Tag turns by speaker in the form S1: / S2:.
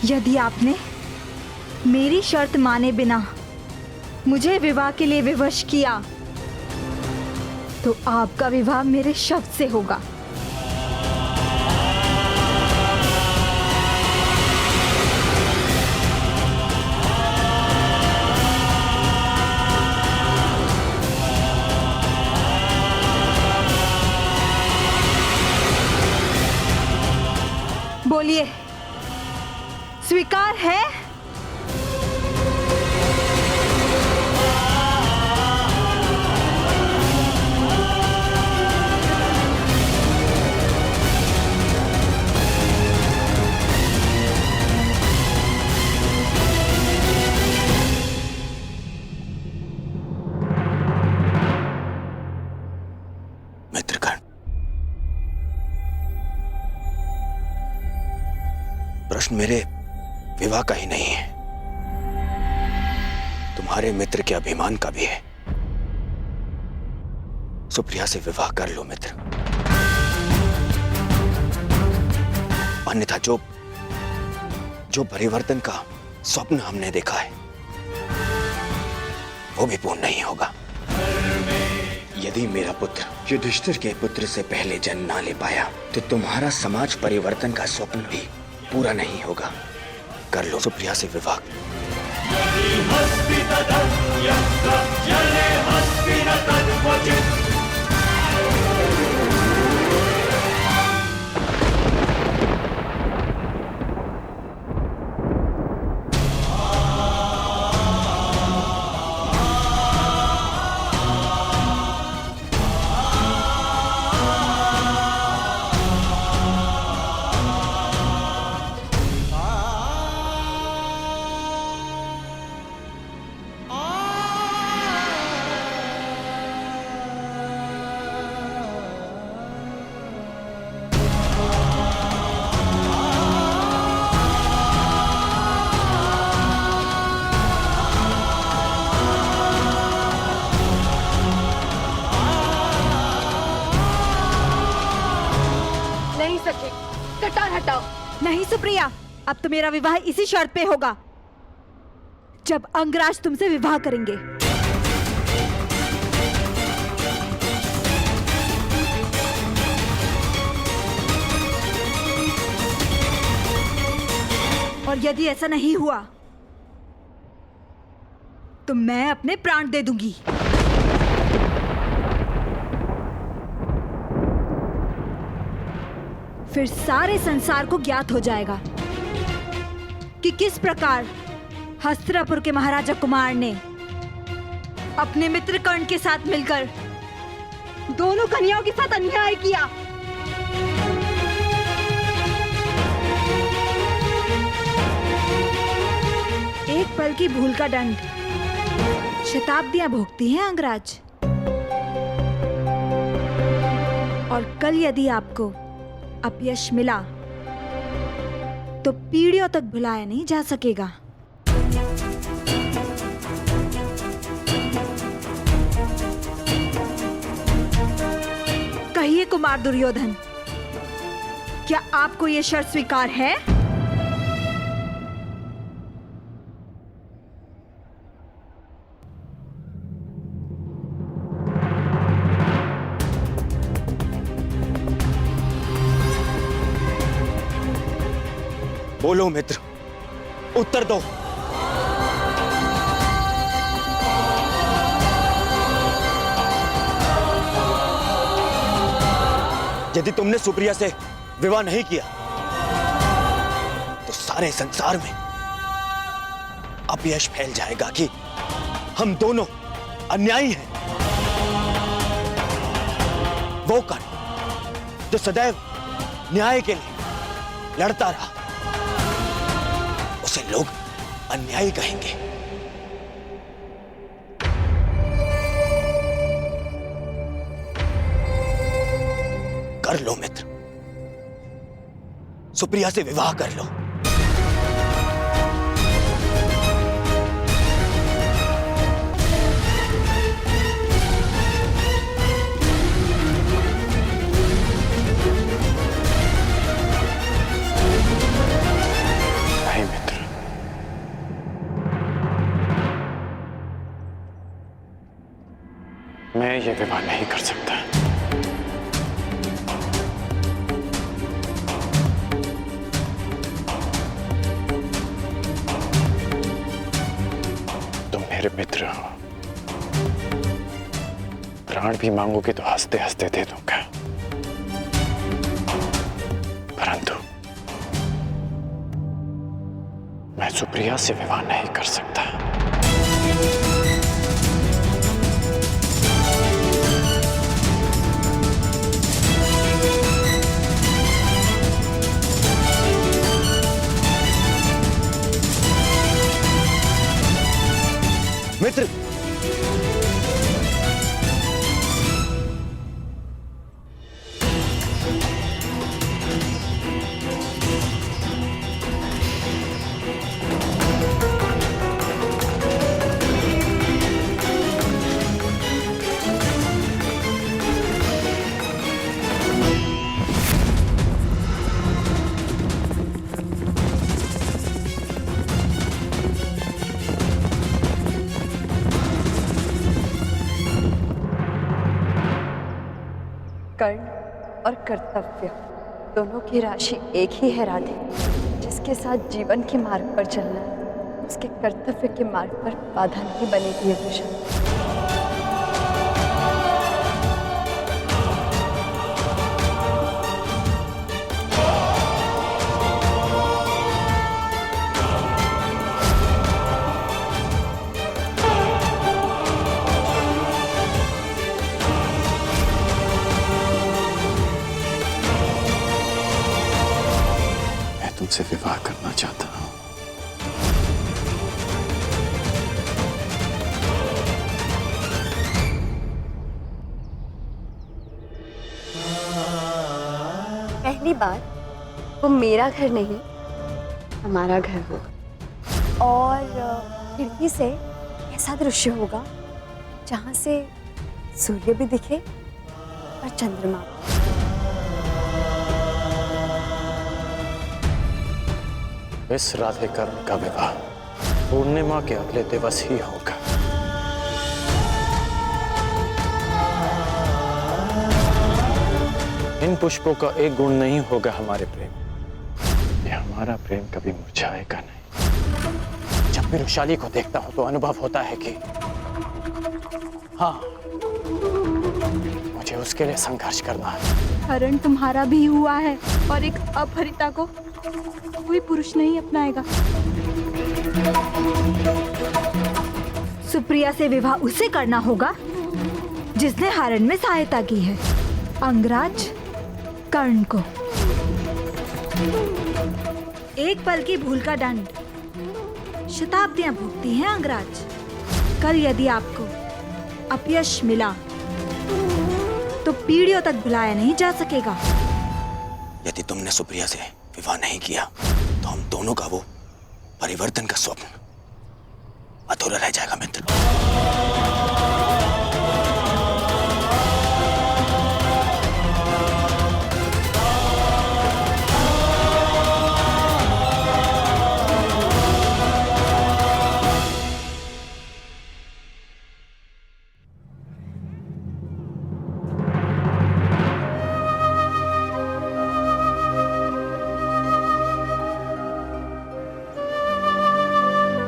S1: यदि आपने मेरी शर्त माने बिना मुझे विवाह के लिए विवश किया तो आपका विवाह मेरे शब्द से होगा। बोलिए, स्वीकार है?
S2: प्रश्न मेरे विवाह का ही नहीं है, तुम्हारे मित्र के अभिमान का भी है। सुप्रिया से विवाह कर लो मित्र, अन्यथा जो परिवर्तन का स्वप्न हमने देखा है वो भी पूर्ण नहीं होगा। यदि मेरा पुत्र युधिष्ठिर के पुत्र से पहले जन्म ना ले पाया तो तुम्हारा समाज परिवर्तन का स्वप्न भी पूरा नहीं होगा। कर लो सुप्रिया से विवाह।
S1: कटार हटाओ। नहीं सुप्रिया, अब तो मेरा विवाह इसी शर्त पे होगा, जब अंगराज तुमसे विवाह करेंगे। और यदि ऐसा नहीं हुआ तो मैं अपने प्राण दे दूंगी। फिर सारे संसार को ज्ञात हो जाएगा कि किस प्रकार हस्तिनापुर के महाराजा कुमार ने अपने मित्र कर्ण के साथ मिलकर दोनों कन्याओं के साथ अन्याय किया। एक पल की भूल का दंड शताब्दियां भोगती हैं अंगराज। और कल यदि आपको अपयश मिला तो पीढ़ियों तक भुलाया नहीं जा सकेगा। कहिए कुमार दुर्योधन, क्या आपको यह शर्त स्वीकार है?
S2: बोलो मित्र, उत्तर दो। यदि तुमने सुप्रिया से विवाह नहीं किया तो सारे संसार में अपयश फैल जाएगा कि हम दोनों अन्यायी हैं। वो कर्ण जो सदैव न्याय के लिए लड़ता रहा, उसे लोग अन्यायी कहेंगे। कर लो मित्र, सुप्रिया से विवाह कर लो। नहीं
S3: मैं ये विवाह नहीं कर सकता। तुम मेरे मित्र हो, प्राण भी मांगोगे तो हंसते हंसते दे दूंगा, परंतु मैं सुप्रिया से विवाह नहीं कर सकता।
S2: मित्र,
S4: कर्ण और कर्तव्य दोनों की राशि एक ही है राधे। जिसके साथ जीवन के मार्ग पर चलना है, उसके कर्तव्य के मार्ग पर बाधा नहीं बनेगी ये वृषभ।
S3: तुमसे विवाह करना चाहता हूं।
S4: पहली बात, वो मेरा घर नहीं हमारा घर होगा, और खिड़की से ऐसा दृश्य होगा जहां से सूर्य भी दिखे और चंद्रमा।
S3: इस राधे कर्ण का विवाह पूर्णिमा के अगले दिवस ही होगा। इन पुष्पों का एक गुण नहीं होगा हमारे प्रेम, ये हमारा प्रेम कभी मुरझाएगा नहीं। जब भी वृषाली को देखता हूं तो अनुभव होता है कि हाँ, मुझे उसके लिए संघर्ष करना है।
S5: हरण तुम्हारा भी हुआ है और एक अपहरिता को कोई पुरुष नहीं अपनाएगा।
S1: सुप्रिया से विवाह उसे करना होगा जिसने हरण में सहायता की है, अंगराज कर्ण को। एक पल की भूल का दंड शताब्दियां भुगती हैं अंगराज। कल यदि आपको अपयश मिला तो पीढ़ियों तक भुलाया नहीं जा सकेगा।
S2: यदि तुमने सुप्रिया से विवाह नहीं किया तो हम दोनों का वो परिवर्तन का स्वप्न अधूरा रह जाएगा मित्र।